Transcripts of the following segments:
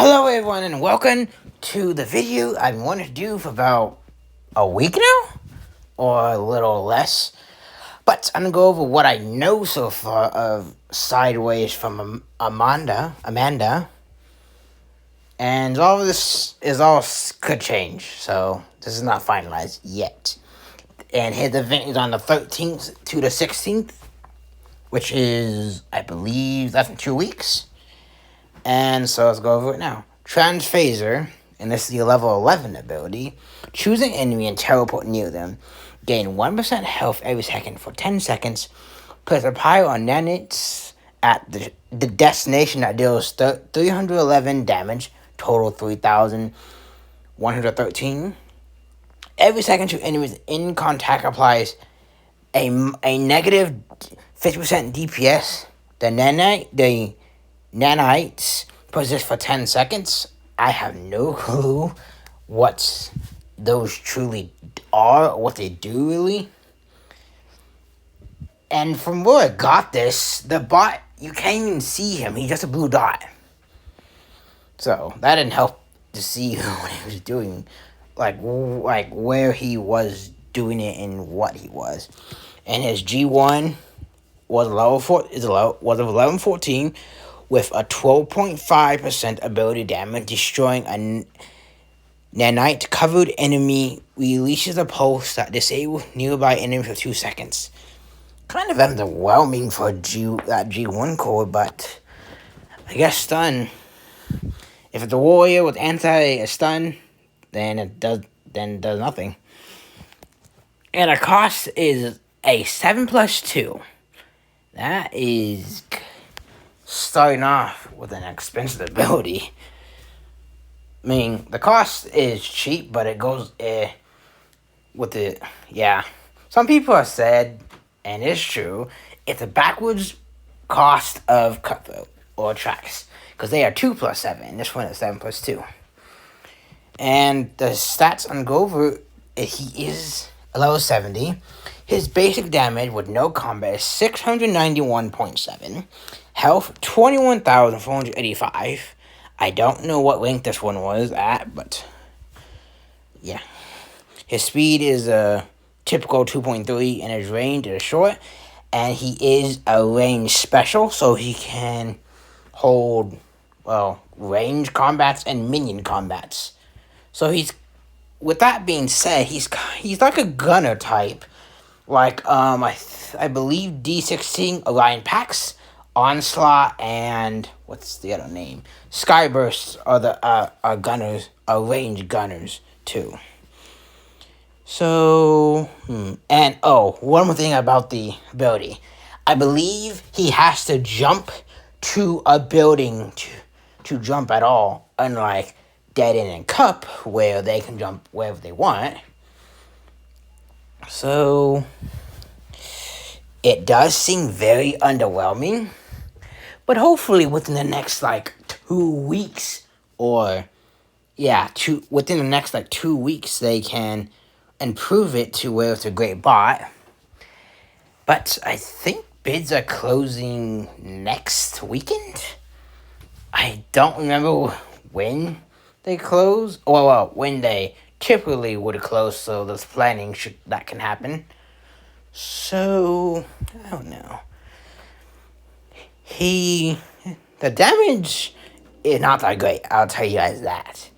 Hello everyone and welcome to the video I've been wanting to do for about a week now, or a little less. But I'm gonna go over what I know so far of Sideways from Amanda, and all of this could change. So this is not finalized yet. And his event is on the 13th to the 16th, which is, I believe, less than 2 weeks. And so let's go over it now. Transphaser, and this is the level 11 ability. Choose an enemy and teleport near them. Gain 1% health every second for 10 seconds. Place a pile on nanites at the destination that deals 311 damage. Total 3,113. Every second two enemies in contact applies a negative 50% DPS. The nanites persist for 10 seconds. I have no clue what those truly are, or what they do really. And from where I got this, the bot, you can't even see him. He's just a blue dot. So that didn't help to see what he was doing, like where he was doing it and what he was. And his G1 was of 1114 with a 12.5% ability damage, destroying a nanite covered enemy. Releases a pulse that disables nearby enemies for 2 seconds. Kind of underwhelming for that G1 core, but I guess stun. If it's a warrior with anti-stun, then it does nothing. And our cost is a 7+2. That is starting off with an expensive ability. I mean, the cost is cheap, but it goes with the, yeah. Some people have said, and it's true, it's a backwards cost of Cutthroat or Tracks, because they are 2+7, and this one is 7+2. And the stats on Gover, he is a level 70. His basic damage with no combat is 691.7. Health, 21,485. I don't know what rank this one was at, but yeah. His speed is a typical 2.3, and his range is short. And he is a range special, so he can hold, well, range combats and minion combats. So with that being said, he's like a gunner type. Like, I believe D16, Orion Pax, Onslaught, and what's the other name? Skybursts are the are gunners, are range gunners too. So, and one more thing about the ability. I believe he has to jump to a building to jump at all, unlike Dead End and Cup, where they can jump wherever they want. So, it does seem very underwhelming, but hopefully within the next, 2 weeks, within the next, 2 weeks, they can improve it to where it's a great bot. But I think bids are closing next weekend. I don't remember when they close, or when they typically would close, so there's planning that can happen. So, I don't know. The damage is not that great, I'll tell you guys that.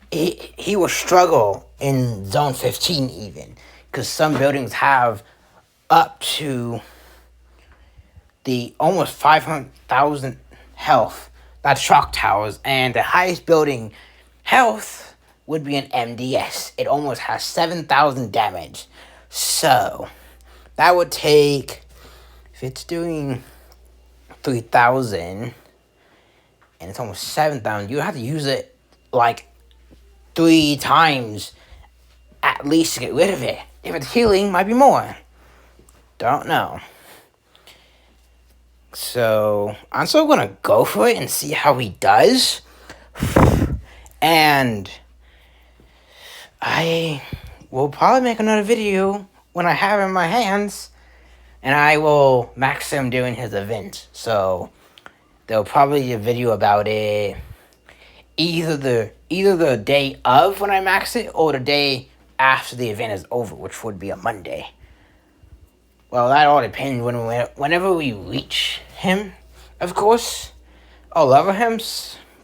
He will struggle in Zone 15 even, because some buildings have up to the almost 500,000 health. That's shock towers, and the highest building health would be an MDS. It almost has 7,000 damage. So, that would take, if it's doing 3,000, and it's almost 7,000, you would have to use it 3 times at least to get rid of it. If it's healing, might be more. Don't know. So, I'm still gonna go for it and see how he does. And I will probably make another video when I have him in my hands, and I will max him during his event. So, they'll probably do a video about it either the day of when I max it or the day after the event is over, which would be a Monday. Well, that all depends whenever we reach him, of course. I'll level him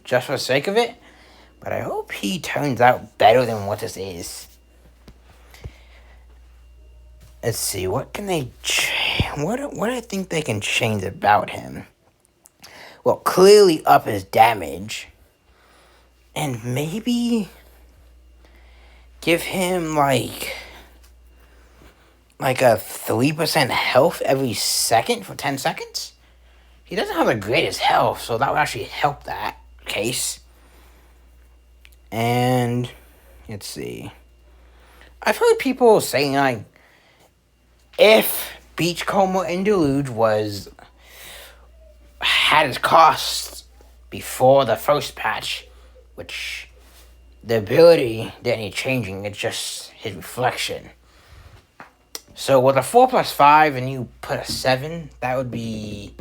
just for the sake of it, but I hope he turns out better than what this is. Let's see, what can they what do I think they can change about him? Well, clearly up his damage, and maybe give him like a 3% health every second for 10 seconds? He doesn't have the greatest health, so that would actually help that case. And let's see. I've heard people saying like, if Beachcomber and Deluge had its costs before the first patch, which the ability didn't need changing, it's just his reflection. So with a 4+5 and you put a 7, that would be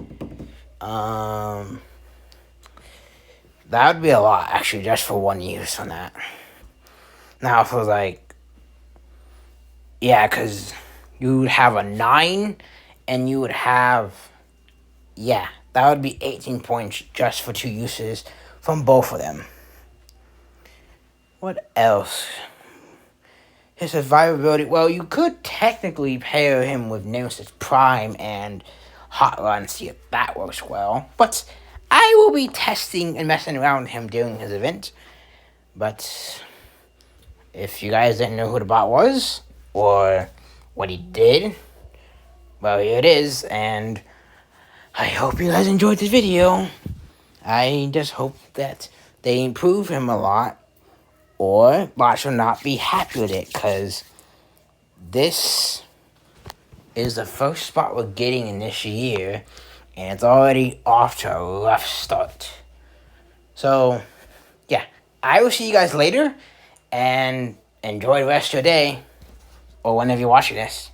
a lot actually, just for one use on that. Now if it was like, yeah, because you would have a 9 and you would have, yeah, that would be 18 points just for 2 uses from both of them. What else? His survivability, well, you could technically pair him with Nemesis Prime and Hot Rod and see if that works well. But I will be testing and messing around with him during his event. But if you guys didn't know who the bot was, or what he did, well, here it is, and I hope you guys enjoyed this video. I just hope that they improve him a lot, or bots will not be happy with it, because this is the first spot we're getting in this year, and it's already off to a rough start. So, yeah, I will see you guys later, and enjoy the rest of your day, or whenever you're watching this.